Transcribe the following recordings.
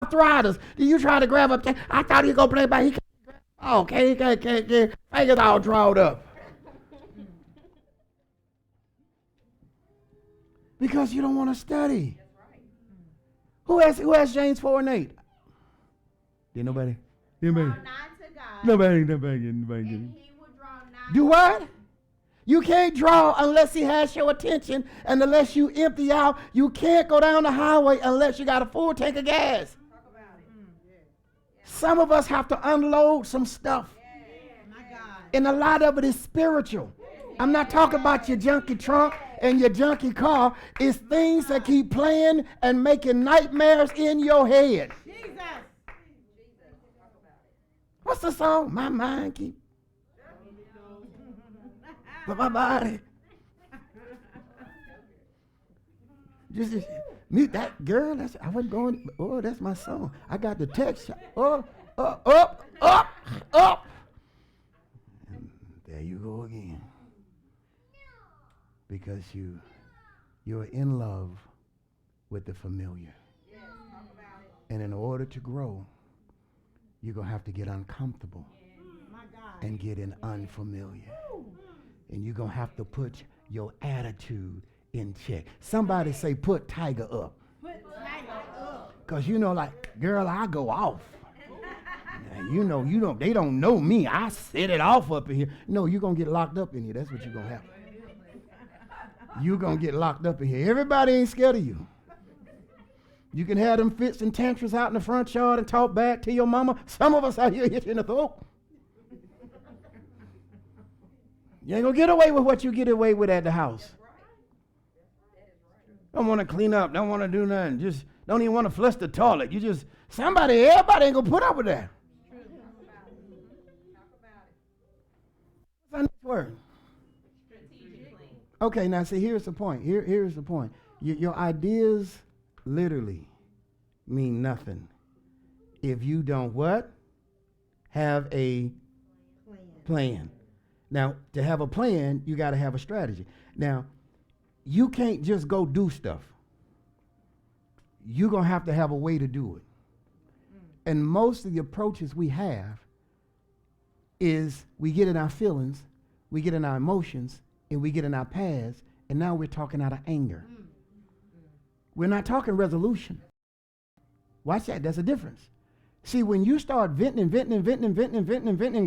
arthritis. Do you try to grab up? I thought he was gonna play by. He can't. Oh, can't. Fingers all drawn up. Because you don't want to study. Who has James 4:8? Did nobody? Anybody? Nobody. Do what? You can't draw unless he has your attention, and unless you empty out. You can't go down the highway unless you got a full tank of gas. Some of us have to unload some stuff. And a lot of it is spiritual. I'm not talking about your junky trunk and your junky car. It's things that keep playing and making nightmares in your head. What's the song? My mind keep. But my body. Just meet that girl. I wasn't going. Oh, that's my song. I got the text. Oh, up. And there you go again. Because you're in love with the familiar. And in order to grow, you're going to have to get uncomfortable and get in unfamiliar. And you're going to have to put your attitude in check. Somebody say, put Tiger up. Because like, girl, I go off. They don't know me. I set it off up in here. No, you're going to get locked up in here. That's what you're going to have. You're going to get locked up in here. Everybody ain't scared of you. You can have them fits and tantrums out in the front yard and talk back to your mama. Some of us out here hit you in the throat. You ain't going to get away with what you get away with at the house. Don't want to clean up. Don't want to do nothing. Just don't even want to flush the toilet. Everybody ain't going to put up with that. What's our next word? Okay, now see, here's the point. Here's the point. Your ideas literally mean nothing if you don't what? Have a plan. Now, to have a plan, you got to have a strategy. Now, you can't just go do stuff. You're going to have a way to do it. And most of the approaches we have is we get in our feelings, we get in our emotions, and we get in our past, and now we're talking out of anger. We're not talking resolution. Watch that. That's a difference. See, when you start venting,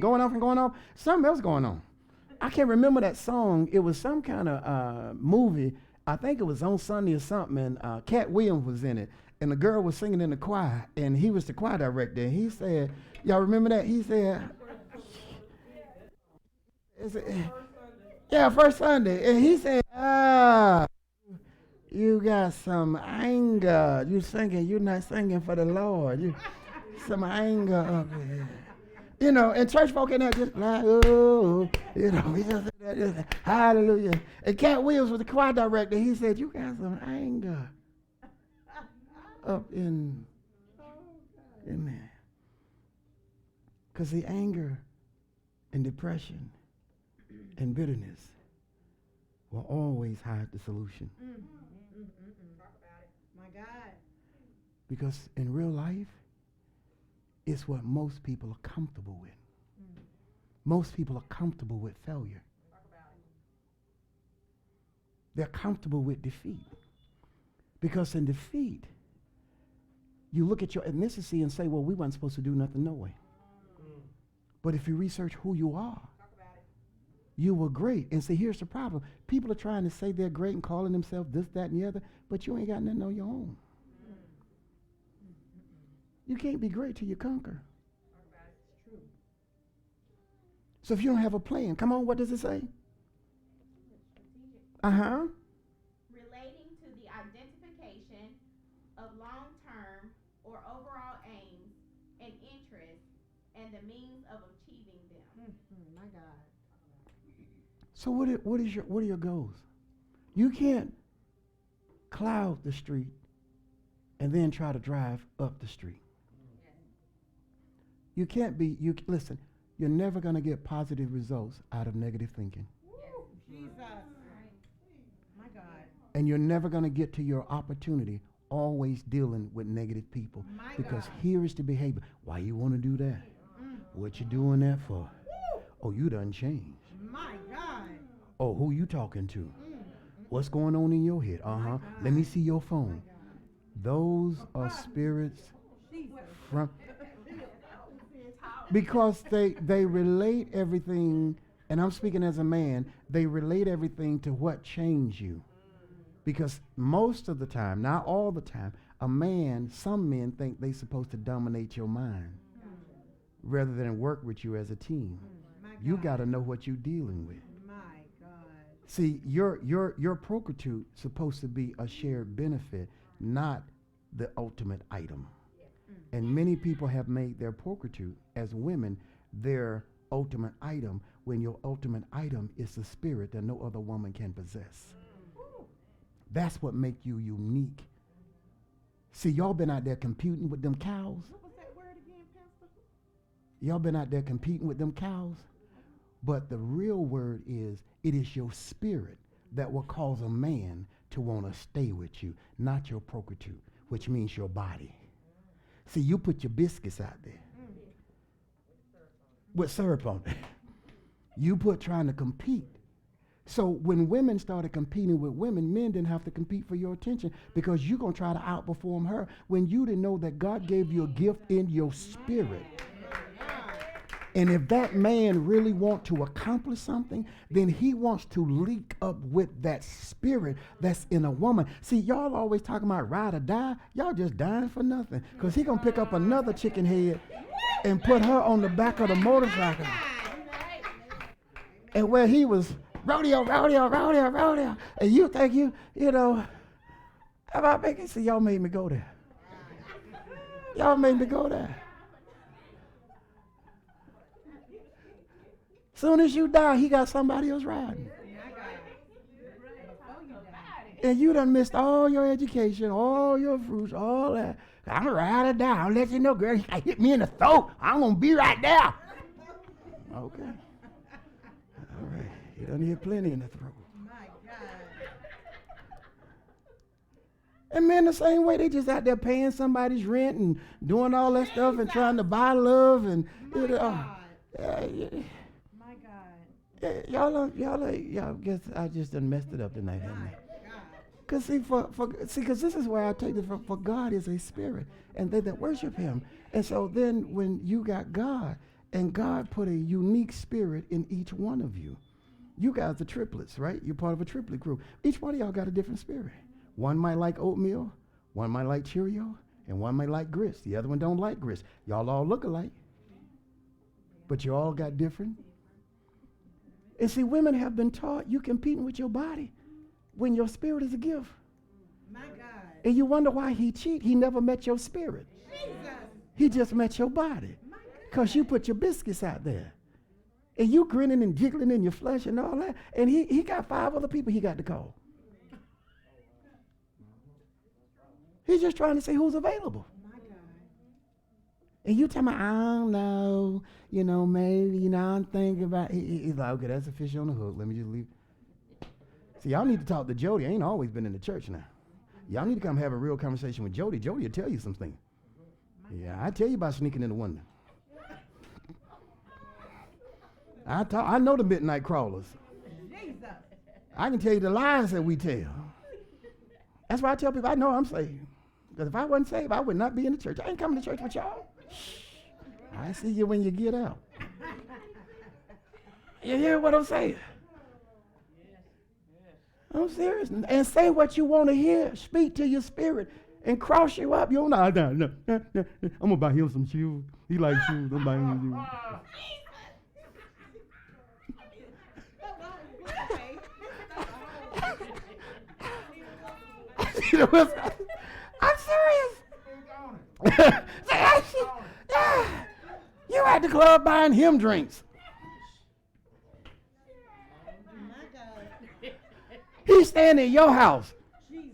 going off, something else going on. I can't remember that song. It was some kind of movie. I think it was on Sunday or something, and Cat Williams was in it, and the girl was singing in the choir, and he was the choir director. And he said, y'all remember that? He said, yeah, first Sunday. And he said, you got some anger. You're not singing for the Lord. Some anger up here. And church folk in there just like, oh, we just hallelujah. And Cat Williams was the choir director. He said, you got some anger up in there. Because the anger and depression and bitterness will always hide the solution. Talk about it. My God. Because in real life, it's what most people are comfortable with. Most people are comfortable with failure. Talk about it. They're comfortable with defeat. Because in defeat, you look at your ethnicity and say, well, we weren't supposed to do nothing no way. But if you research who you are, you were great. And see, here's the problem. People are trying to say they're great and calling themselves this, that, and the other, but you ain't got nothing on your own. You can't be great till you conquer. It's true. So if you don't have a plan, come on, what does it say? Uh-huh. Relating to the identification of long-term or overall aims and interests and the means of achieving them. My God. So what are your goals? You can't cloud the street and then try to drive up the street. You can't listen, you're never going to get positive results out of negative thinking. Jesus. My God. And you're never going to get to your opportunity always dealing with negative people. My Because God. here is the behavior. Why you want to do that? What you doing that for? Oh, you done changed. My God. Oh, who you talking to? What's going on in your head? Uh-huh. Let me see your phone. Those are spirits from, because they relate everything, and I'm speaking as a man, they relate everything to what changed you. Because most of the time, not all the time, some men think they're supposed to dominate your mind rather than work with you as a team. You got to know what you're dealing with. My God. See, your procreate supposed to be a shared benefit, not the ultimate item. And many people have made their procreate as women their ultimate item, when your ultimate item is the spirit that no other woman can possess. That's what makes you unique. See, y'all been out there competing with them cows. What was that word again, Pastor? Y'all been out there competing with them cows. But the real word is, it is your spirit that will cause a man to want to stay with you, not your procreate, which means your body. See, you put your biscuits out there with syrup on it. You put trying to compete. So when women started competing with women, men didn't have to compete for your attention, because you're going to try to outperform her when you didn't know that God gave you a gift in your spirit. And if that man really wants to accomplish something, then he wants to link up with that spirit that's in a woman. See, y'all always talking about ride or die. Y'all just dying for nothing, because he going to pick up another chicken head and put her on the back of the motorcycle. And where he was rodeo, and you think you know, how about making, see, y'all made me go there. Y'all made me go there. Soon as you die, he got somebody else riding. And you done missed all your education, all your fruits, all that. I'm going to ride or die. I'll let you know, girl. He hit me in the throat. I'm going to be right there. Okay. All right. You done hit plenty in the throat. My God. And men the same way. They just out there paying somebody's rent and doing all that stuff and trying to buy love. And My God. yeah. My God. Y'all guess I just done messed it up tonight, haven't I? Because because this is where I take it from. For God is a spirit, and they that worship him. And so then when you got God, and God put a unique spirit in each one of you. You guys are triplets, right? You're part of a triplet group. Each one of y'all got a different spirit. One might like oatmeal, one might like Cheerio, and one might like grits. The other one don't like grits. Y'all all look alike, but you all got different. And see, women have been taught you competing with your body when your spirit is a gift. My God. And you wonder why he cheat. He never met your spirit. Jesus. He just met your body. Because you put your biscuits out there. And you grinning and jiggling in your flesh and all that. And he got 5 other people he got to call. He's just trying to say who's available. My God. And you tell me, I don't know, maybe, I'm thinking about it. He's like, okay, that's a fish on the hook. Let me just leave. See, y'all need to talk to Jody. I ain't always been in the church now. Y'all need to come have a real conversation with Jody. Jody will tell you some things. Yeah, I tell you about sneaking in the window. I know the midnight crawlers. Jesus. I can tell you the lies that we tell. That's why I tell people I know I'm saved. Because if I wasn't saved, I would not be in the church. I ain't coming to church with y'all. I see you when you get out. You hear what I'm saying? I'm serious. And say what you want to hear. Speak to your spirit and cross you up. You don't know. No. I'm going to buy him some shoes. He likes shoes. I'm buying him shoes. I'm serious. You at the club buying him drinks. He's staying at your house. Jesus.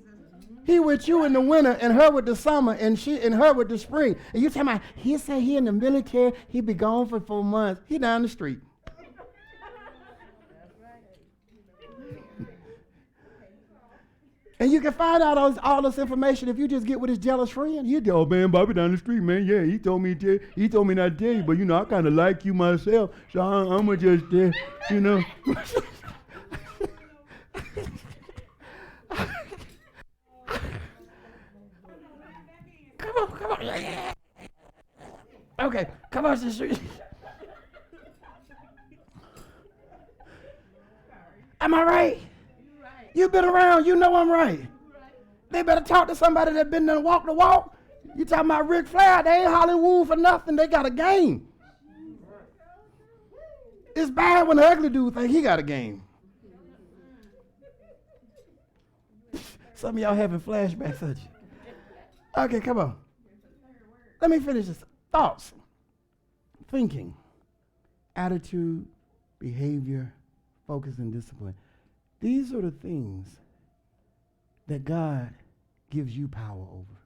He with you in the winter and her with the summer and she and her with the spring. And you tell me, he say he in the military, he be gone for 4 months. He down the street. And you can find out all this information if you just get with his jealous friend. You go, oh man, Bobby down the street, man. Yeah, he told me not to tell you, but you know, I kind of like you myself, so I'm gonna just, you know. Come on. Okay, come on, sister. Am I right? You've been around, you know I'm right. They better talk to somebody that been there and walk the walk. You talking about Ric Flair, they ain't Hollywood for nothing, they got a game. It's bad when the ugly dude think he got a game. Some of y'all having flashbacks, aren't you? Okay, come on. Let me finish this. Thoughts, thinking, attitude, behavior, focus, and discipline. These are the things that God gives you power over.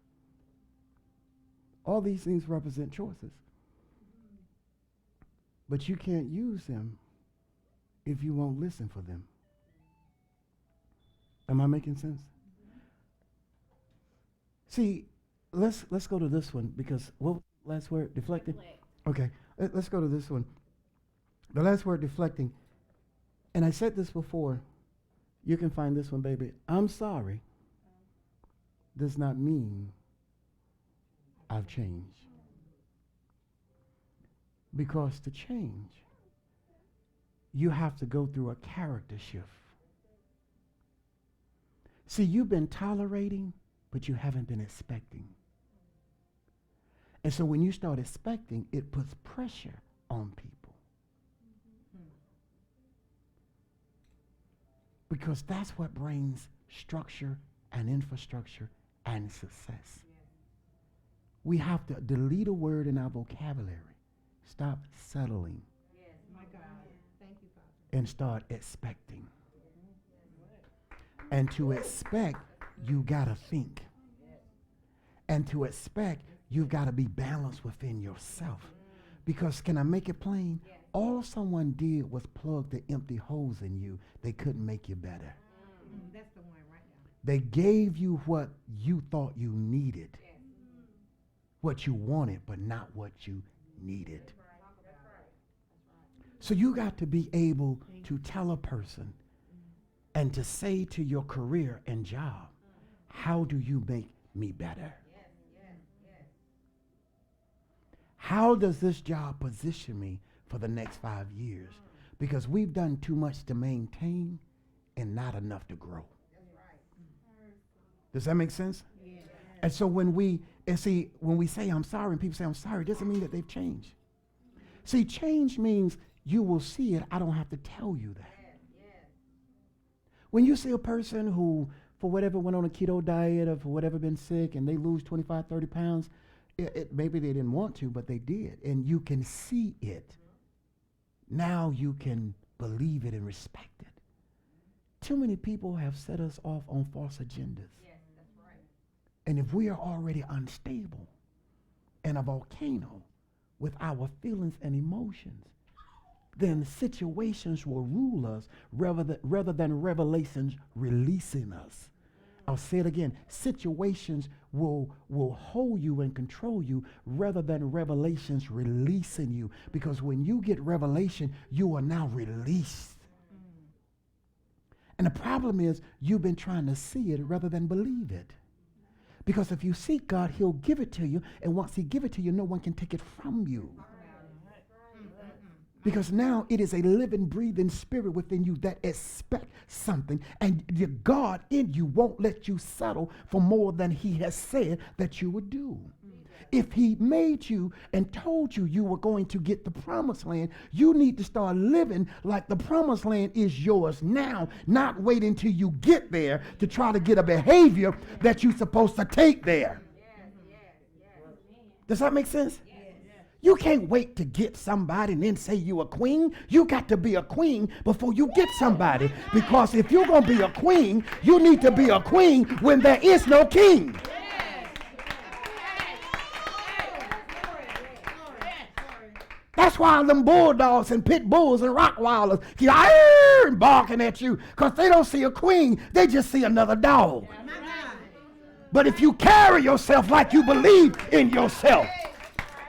All these things represent choices. But you can't use them if you won't listen for them. Am I making sense? See, let's go to this one because what was the last word? Deflecting? Okay, let's go to this one. The last word, deflecting. And I said this before. You can find this one, baby. I'm sorry does not mean I've changed. Because to change, you have to go through a character shift. See, you've been tolerating, but you haven't been expecting. And so when you start expecting, it puts pressure on people. Because that's what brings structure and infrastructure and success. We have to delete a word in our vocabulary. Stop settling. My God. Thank you, Father. And start expecting. And to expect, you gotta think. And to expect, you've got to be balanced within yourself. Because can I make it plain? All someone did was plug the empty holes in you. They couldn't make you better. That's the one right now. They gave you what you thought you needed. What you wanted, but not what you needed. So you got to be able to tell a person and to say to your career and job, how do you make me better? How does this job position me for the next 5 years? Because we've done too much to maintain and not enough to grow. Does that make sense? Yeah. And so when we say I'm sorry and people say I'm sorry, it doesn't mean that they've changed. See, change means you will see it. I don't have to tell you that. When you see a person who, for whatever, went on a keto diet or for whatever been sick and they lose 25, 30 pounds, maybe they didn't want to, but they did. And you can see it. Now you can believe it and respect it. Too many people have set us off on false agendas. Yes, that's right. And if we are already unstable and a volcano with our feelings and emotions, then situations will rule us rather than revelations releasing us. I'll say it again. Situations will hold you and control you rather than revelations releasing you. Because when you get revelation, you are now released. And the problem is you've been trying to see it rather than believe it. Because if you seek God, he'll give it to you. And once he give it to you, no one can take it from you. Because now it is a living, breathing spirit within you that expects something. And your God in you won't let you settle for more than he has said that you would do. If he made you and told you you were going to get the promised land, you need to start living like the promised land is yours now, not wait until you get there to try to get a behavior that you're supposed to take there. Does that make sense? You can't wait to get somebody and then say you a queen. You got to be a queen before you get somebody. Because if you're going to be a queen, you need to be a queen when there is no king. That's why them bulldogs and pit bulls and Rottweilers keep barking at you. Because they don't see a queen. They just see another dog. But if you carry yourself like you believe in yourself,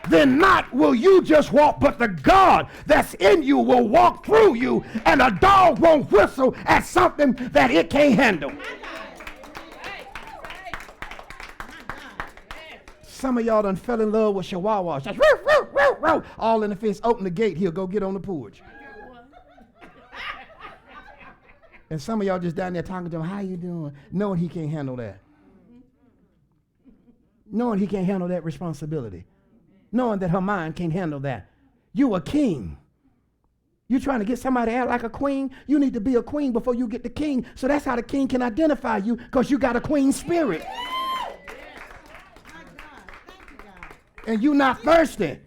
then not will you just walk, but the God that's in you will walk through you, and a dog won't whistle at something that it can't handle. Some of y'all done fell in love with chihuahuas. Just roo, roo, roo, roo, all in the fence. Open the gate. He'll go get on the porch. And some of y'all just down there talking to him, how you doing? Knowing he can't handle that. Knowing he can't handle that responsibility. Knowing that her mind can't handle that. You a king. You trying to get somebody to act like a queen? You need to be a queen before you get the king. So that's how the king can identify you, because you got a queen spirit. And you not thirsty.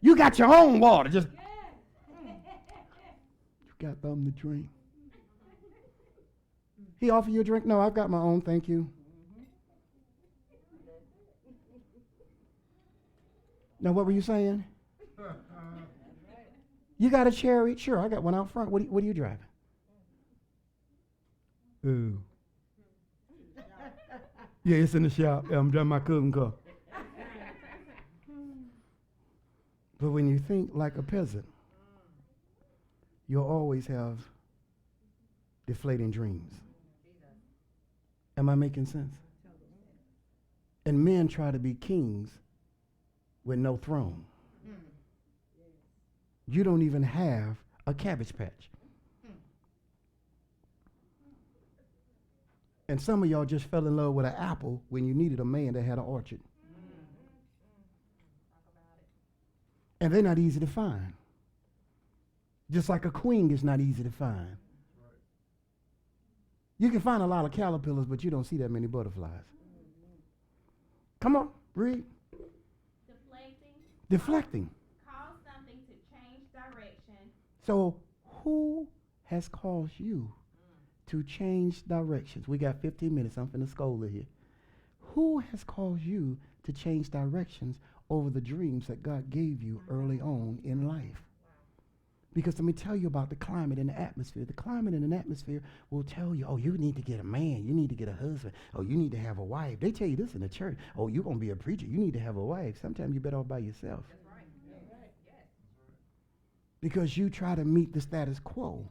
You got your own water. Just you got something to drink. He offer you a drink? No, I've got my own, thank you. Now, what were you saying? You got a Chariot? Sure, I got one out front. What are you driving? Ooh. Yeah, it's in the shop. Yeah, I'm driving my cousin's car. But when you think like a peasant, you'll always have deflating dreams. Am I making sense? And men try to be kings with no throne. You don't even have a Cabbage Patch. And some of y'all just fell in love with an apple when you needed a man that had an orchard. And they're not easy to find. Just like a queen is not easy to find. You can find a lot of caterpillars, but you don't see that many butterflies. Come on, read. Deflecting. Cause something to change direction. So who has caused you to change directions? We got 15 minutes. I'm finna scold it here. Who has caused you to change directions over the dreams that God gave you early on in life? Because let me tell you about the climate and the atmosphere. The climate and the atmosphere will tell you, oh, you need to get a man. You need to get a husband. Oh, you need to have a wife. They tell you this in the church. Oh, you're going to be a preacher. You need to have a wife. Sometimes you're better off by yourself. That's right. That's right. Yes. Because you try to meet the status quo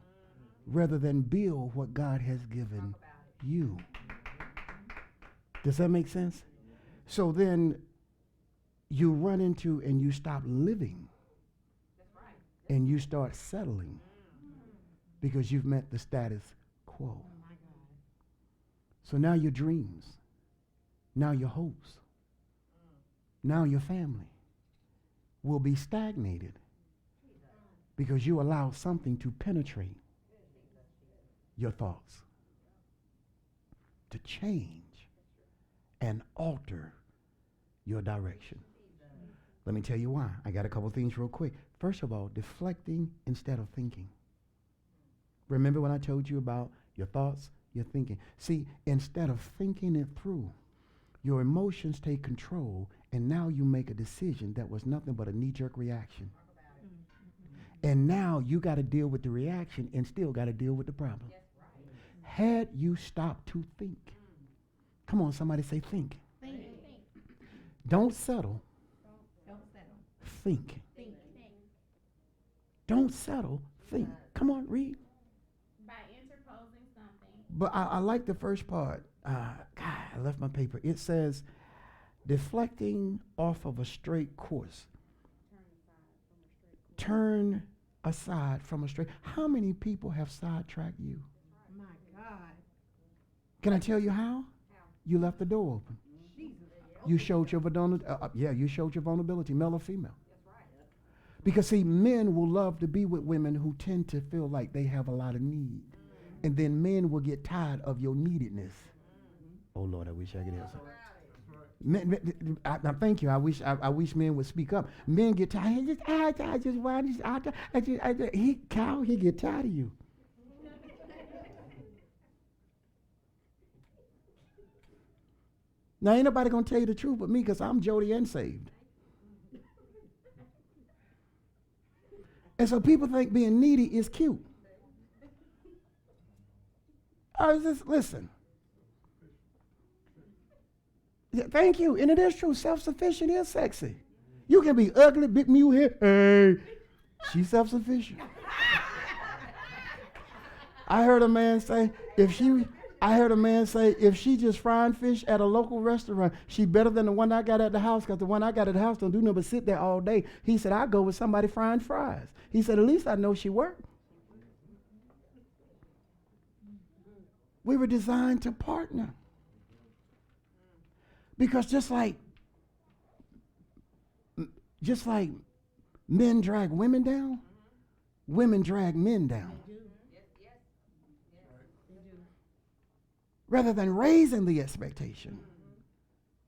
rather than build what God has given you. Does that make sense? So then you run into and you stop living. And you start settling because you've met the status quo. Oh my God. So now your dreams, now your hopes, now your family will be stagnated because you allow something to penetrate your thoughts, to change and alter your direction. Let me tell you why. I got a couple things real quick. First of all, deflecting instead of thinking. Remember when I told you about your thoughts, your thinking? See, instead of thinking it through, your emotions take control, and now you make a decision that was nothing but a knee-jerk reaction. And now you got to deal with the reaction and still got to deal with the problem. Had you stopped to think, come on, somebody say think. Think. Don't settle. Don't settle. Think. Think. Don't settle. Think. Come on, read. By interposing something. But I like the first part. God, I left my paper. It says, deflecting off of a straight course. Turn aside from a straight. How many people have sidetracked you? My God. Can I tell you how? You left the door open. Jesus. You showed your you showed your vulnerability, male or female. Because see, men will love to be with women who tend to feel like they have a lot of need. And then men will get tired of your neededness. Oh Lord, I wish I could help some. Thank you. I wish men would speak up. Men get tired. He get tired of you. Now ain't nobody gonna tell you the truth but me, because I'm Jody and saved. And so people think being needy is cute. I was just listen. Yeah, thank you. And it is true. Self-sufficient is sexy. You can be ugly, big mule hair. Hey, she's self-sufficient. I heard a man say, if she just frying fish at a local restaurant, she better than the one I got at the house, because the one I got at the house don't do nothing but sit there all day. He said, I go with somebody frying fries. He said, at least I know she worked. We were designed to partner. Because just like men drag women down, women drag men down. Rather than raising the expectation,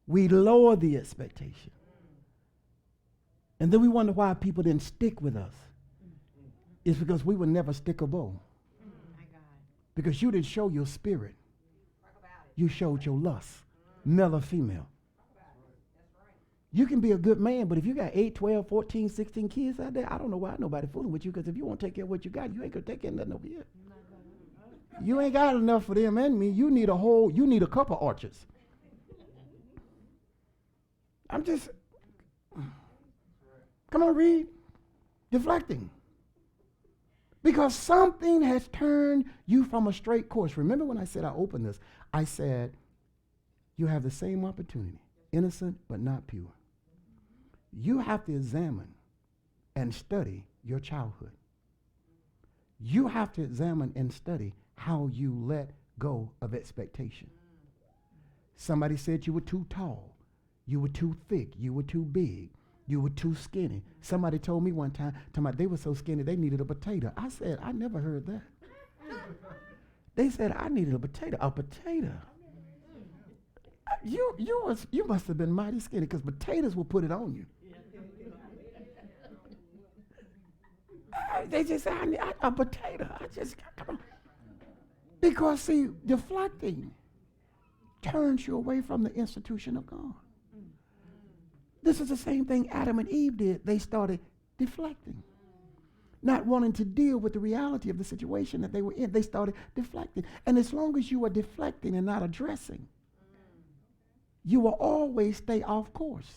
we lower the expectation. And then we wonder why people didn't stick with us. It's because we were never stickable. Because you didn't show your spirit. You showed your lust, male or female. You can be a good man, but if you got 8, 12, 14, 16 kids out there, I don't know why nobody fooling with you, because if you won't take care of what you got, you ain't going to take care of nothing over here. You ain't got enough for them and me. You need a couple orchards. Come on, read. Deflecting. Because something has turned you from a straight course. Remember when I said I opened this, I said, you have the same opportunity, innocent but not pure. You have to examine and study your childhood. You have to examine and study how you let go of expectation. Somebody said you were too tall, you were too thick, you were too big, you were too skinny. Somebody told me one time, they were so skinny they needed a potato. I said, I never heard that. They said I needed a potato. A potato? You must have been mighty skinny, because potatoes will put it on you. They just said, I need a potato. Come on. Because, see, deflecting turns you away from the institution of God. This is the same thing Adam and Eve did. They started deflecting. Not wanting to deal with the reality of the situation that they were in. They started deflecting. And as long as you are deflecting and not addressing, you will always stay off course.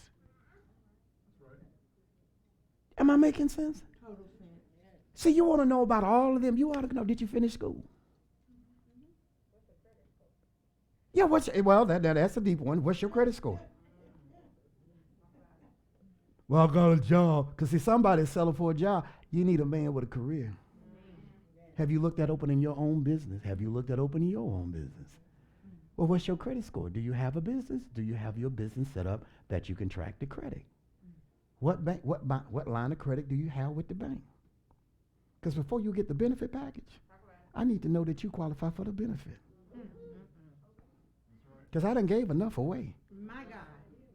Am I making sense? Total sense. See, you want to know about all of them. You ought to know, did you finish school? Yeah, that's a deep one. What's your credit score? Well, I got a job. Because, see, somebody's selling for a job. You need a man with a career. Have you looked at opening your own business? Have you looked at opening your own business? Well, what's your credit score? Do you have a business? Do you have your business set up that you can track the credit? What line of credit do you have with the bank? Because before you get the benefit package, I need to know that you qualify for the benefit. Because I done gave enough away. My God.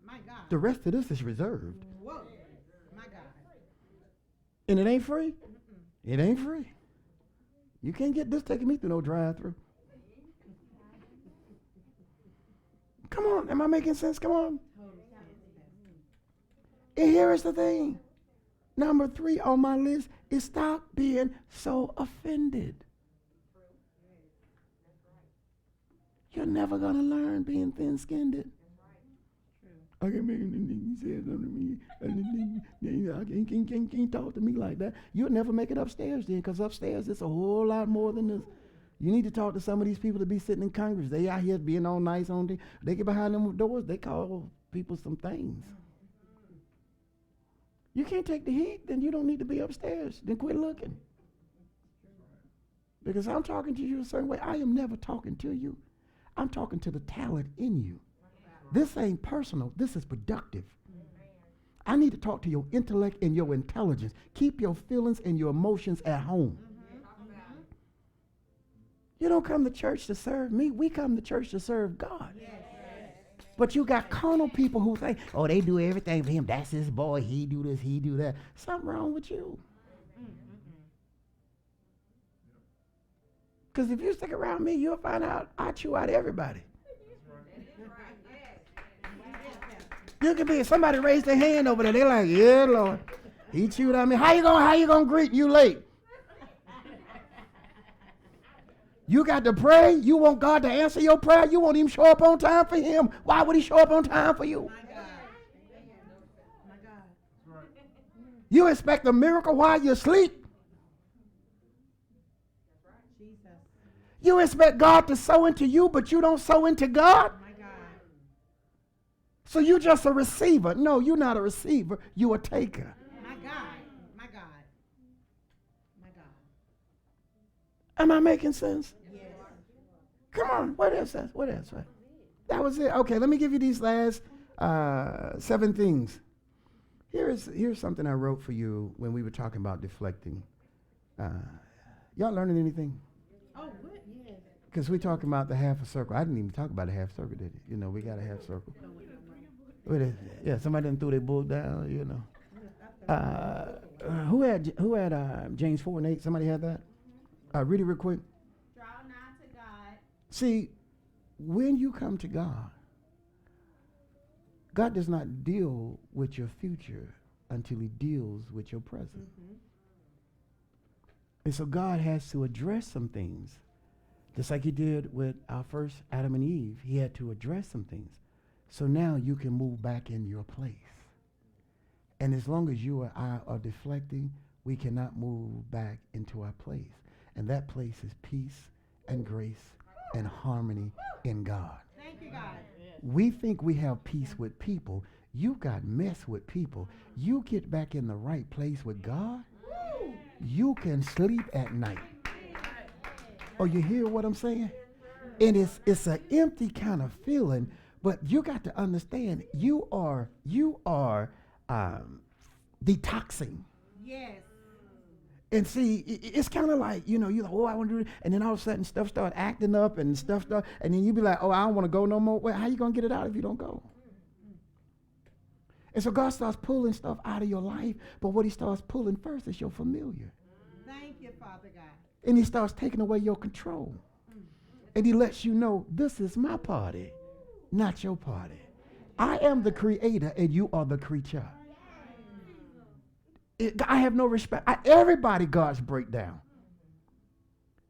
My God. The rest of this is reserved. Whoa. My God. And it ain't free. It ain't free. You can't get this taking me through no drive-through. Come on. Am I making sense? Come on. And here is the thing. Number 3 on my list is stop being so offended. You're never going to learn being thin-skinned. I can't talk to me like that. You'll never make it upstairs then, because upstairs it's a whole lot more than this. You need to talk to some of these people that be sitting in Congress. They out here being all nice on things. They get behind them doors, they call people some things. You can't take the heat, then you don't need to be upstairs. Then quit looking. Because I'm talking to you a certain way. I am never talking to you. I'm talking to the talent in you. This ain't personal. This is productive. I need to talk to your intellect and your intelligence. Keep your feelings and your emotions at home. You don't come to church to serve me. We come to church to serve God. Yes. But you got carnal people who think, oh, they do everything for him. That's his boy. He do this, he do that. Something wrong with you. Because if you stick around me, you'll find out I chew out everybody. You can be, somebody raise their hand over there. They're like, yeah, Lord. He chewed on me. How you gonna greet you late? You got to pray. You want God to answer your prayer. You won't even show up on time for him. Why would he show up on time for you? My God. My God. You expect a miracle while you sleep. Jesus. You expect God to sow into you, but you don't sow into God. My God. So you're just a receiver. No, you're not a receiver. You're a taker. My God. My God. My God. Am I making sense? Yes. Come on. What else? What else? That was it. Okay, let me give you these last 7 things. Here's something I wrote for you when we were talking about deflecting. Y'all learning anything? Oh, good. Yes. Because we talking about the half a circle. I didn't even talk about a half circle, did it? You know, we got a half circle. Yeah, somebody done threw their book down, you know. Who had James 4:8? Somebody had that? Read it real quick. Draw nigh to God. See, when you come to God, God does not deal with your future until he deals with your present. Mm-hmm. And so God has to address some things. Just like he did with our first Adam and Eve. He had to address some things. So now you can move back in your place. And as long as you or I are deflecting, we cannot move back into our place. And that place is peace and grace and harmony in God. Thank you, God. We think we have peace with people. You got mess with people. You get back in the right place with God, you can sleep at night. Oh, you hear what I'm saying? And it's an empty kind of feeling, but you got to understand you are detoxing. Yes. And see, it's kind of like, you're like, oh, I want to do it. And then all of a sudden stuff start acting up and and then you be like, oh, I don't want to go no more. Well, how you going to get it out if you don't go? And so God starts pulling stuff out of your life, but what he starts pulling first is your familiar. Thank you, Father God. And he starts taking away your control. And he lets you know, this is my party, not your party. I am the creator and you are the creature. I have no respect. Everybody God's breakdown.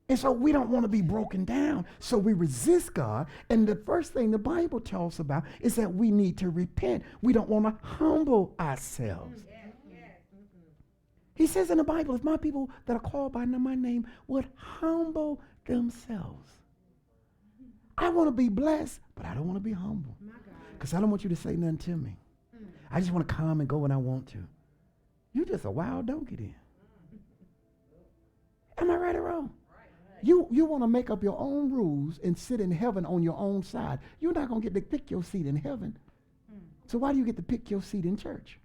And so we don't want to be broken down. So we resist God. And the first thing the Bible tells us about is that we need to repent. We don't want to humble ourselves. He says in the Bible, if my people that are called by my name would humble themselves. I want to be blessed, but I don't want to be humble. Because I don't want you to say nothing to me. I just want to come and go when I want to. You just a wild donkey then. Am I right or wrong? You want to make up your own rules and sit in heaven on your own side. You're not going to get to pick your seat in heaven. So why do you get to pick your seat in church?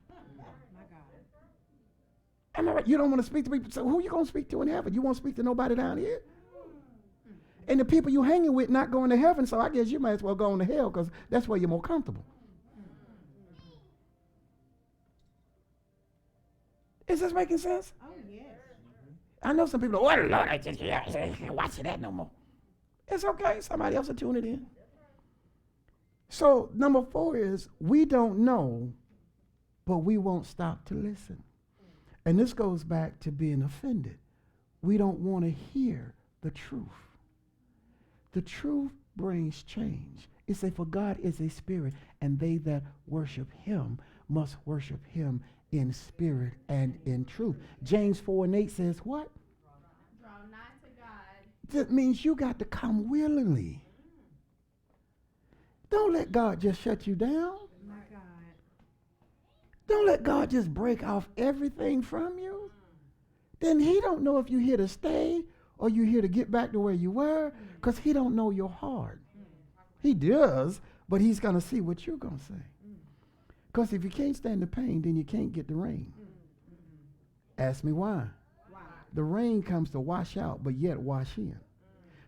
Am I right? You don't want to speak to people. So who you going to speak to in heaven? You won't speak to nobody down here? And the people you hanging with not going to heaven, so I guess you might as well go on to hell because that's where you're more comfortable. Is this making sense? Oh, yes. I know some people, oh, Lord, I can't watch that no more. It's okay. Somebody else will tune it in. So number 4 is we don't know, but we won't stop to listen. And this goes back to being offended. We don't want to hear the truth. The truth brings change. It says, for God is a spirit, and they that worship him must worship him in spirit and in truth. James 4:8 says what? Draw nigh to God. That means you got to come willingly. Don't let God just shut you down. My God. Don't let God just break off everything from you. Then he don't know if you're here to stay or you're here to get back to where you were, because he don't know your heart. He does, but he's going to see what you're going to say. Because if you can't stand the pain, then you can't get the rain. Ask me why. The rain comes to wash out, but yet wash in.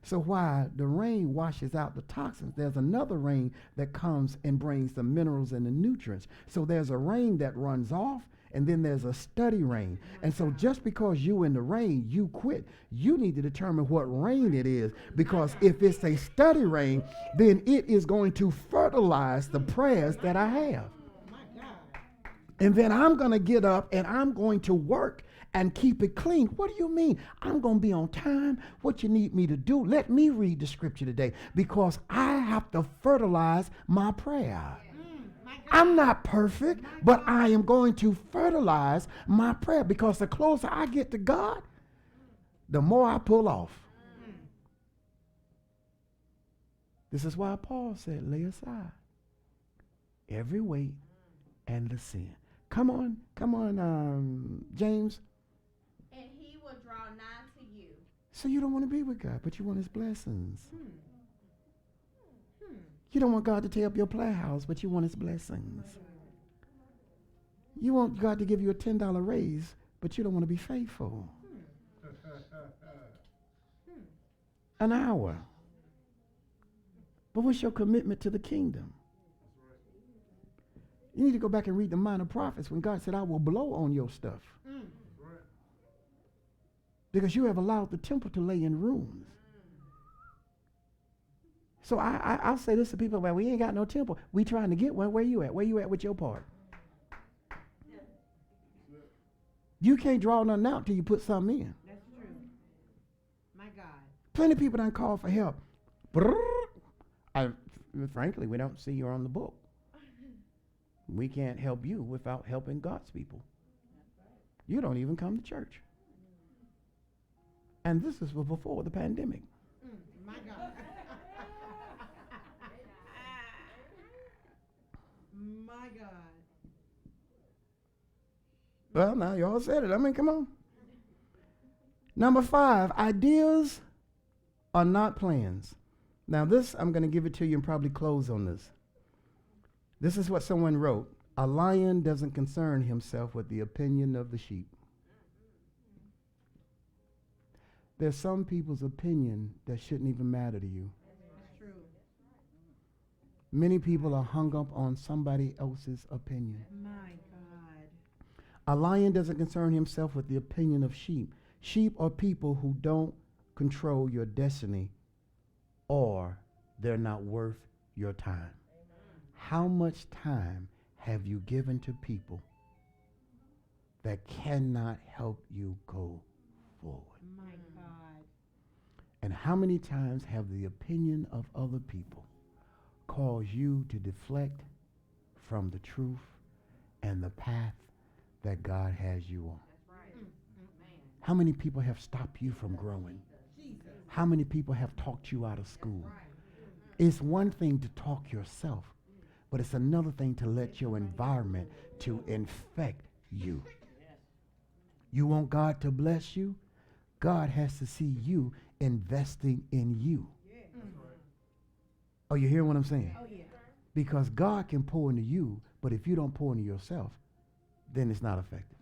So while the rain washes out the toxins, there's another rain that comes and brings the minerals and the nutrients. So there's a rain that runs off, and then there's a steady rain. And so just because you in the rain, you quit. You need to determine what rain it is, because if it's a steady rain, then it is going to fertilize the prayers that I have. And then I'm going to get up and I'm going to work and keep it clean. What do you mean? I'm going to be on time. What you need me to do? Let me read the scripture today because I have to fertilize my prayer. I'm not perfect, but I am going to fertilize my prayer because the closer I get to God, the more I pull off. This is why Paul said, lay aside every weight and the sin. Come on, James. And he will draw nigh to you. So you don't want to be with God, but you want his blessings. You don't want God to tear up your playhouse, but you want his blessings. You want God to give you a $10 raise, but you don't want to be faithful. An hour. But what's your commitment to the kingdom? You need to go back and read the minor prophets when God said, I will blow on your stuff. Because you have allowed the temple to lay in ruins. So I'll say this to people, well, we ain't got no temple. We trying to get one. Where you at? Where you at with your part? You can't draw nothing out till you put something in. That's true. My God. Plenty of people done call for help. Frankly, we don't see you on the book. We can't help you without helping God's people. You don't even come to church. And this is before the pandemic. My God. My God. Well, now y'all said it. I mean, come on. Number 5, ideas are not plans. Now this, I'm going to give it to you and probably close on this. This is what someone wrote. A lion doesn't concern himself with the opinion of the sheep. There's some people's opinion that shouldn't even matter to you. That's true. Many people are hung up on somebody else's opinion. My God. A lion doesn't concern himself with the opinion of sheep. Sheep are people who don't control your destiny, or they're not worth your time. How much time have you given to people that cannot help you go forward? My God. And how many times have the opinion of other people caused you to deflect from the truth and the path that God has you on? How many people have stopped you from growing? How many people have talked you out of school? It's one thing to talk yourself, but it's another thing to let your environment to infect you. You want God to bless you? God has to see you investing in you. Oh, you hear what I'm saying? Oh, yeah. Because God can pour into you, but if you don't pour into yourself, then it's not effective.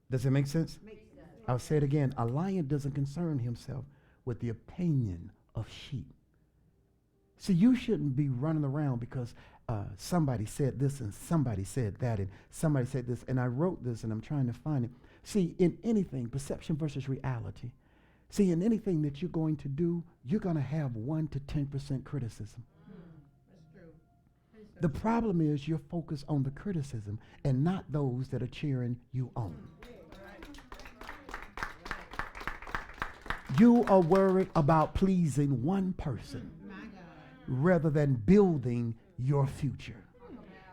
Does it make sense? I'll say it again. A lion doesn't concern himself with the opinion of sheep. See, you shouldn't be running around because somebody said this and somebody said that and somebody said this, and I wrote this and I'm trying to find it. See, in anything, perception versus reality. See, in anything that you're going to do, you're going to have 1 to 10% criticism. That's true. The problem is you're focused on the criticism and not those that are cheering you on. You are worried about pleasing one person My God. rather than building your future.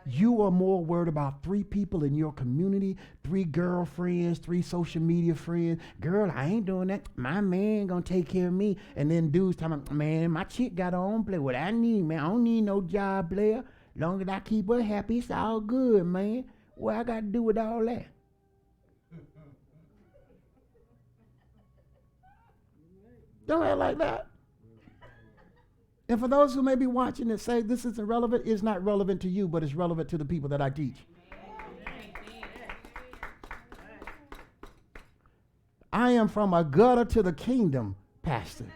You are more worried about 3 people in your community, 3 girlfriends, 3 social media friends. Girl, I ain't doing that. My man gonna take care of me. And then dudes talking about, man, my chick got her own play. What I need, man, I don't need no job player. Long as I keep her happy, it's all good, man. What I got to do with all that? Don't act like that. And for those who may be watching and say this isn't relevant, it's not relevant to you, but it's relevant to the people that I teach. I am from a gutter to the kingdom pastor.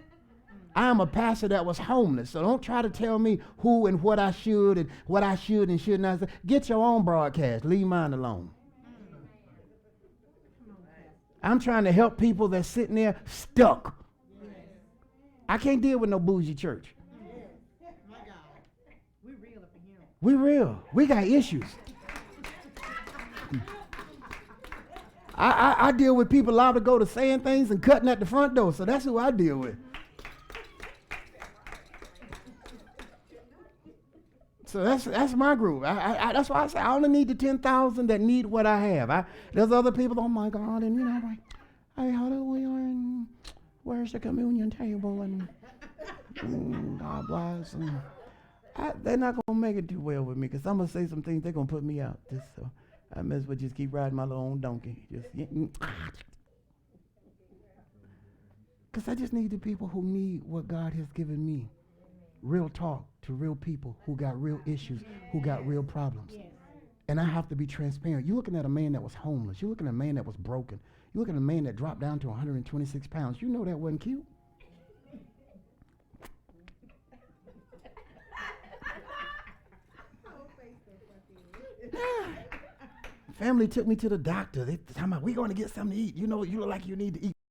I am a pastor that was homeless, so don't try to tell me who and what I should and should not say. Get your own broadcast. Leave mine alone. I'm trying to help people that's sitting there stuck. I can't deal with no bougie church. My God. We real up in here. We real. We got issues. I deal with people allowed to go to saying things and cutting at the front door. So that's who I deal with. So that's my group. That's why I say I only need the 10,000 that need what I have. There's other people, oh my God, and you know, like, hey, hallelujah, and where's the communion table, and God bless. And they're not going to make it too well with me, because I'm going to say some things, they're going to put me out. So I may as well just keep riding my little own donkey. Because I just need the people who need what God has given me. Real talk to real people who got real issues, who got real problems. And I have to be transparent. You're looking at a man that was homeless. You're looking at a man that was broken. You're looking at a man that dropped down to 126 pounds. You know that wasn't cute. Family took me to the doctor. They talking about, we're going to get something to eat. You know, you look like you need to eat.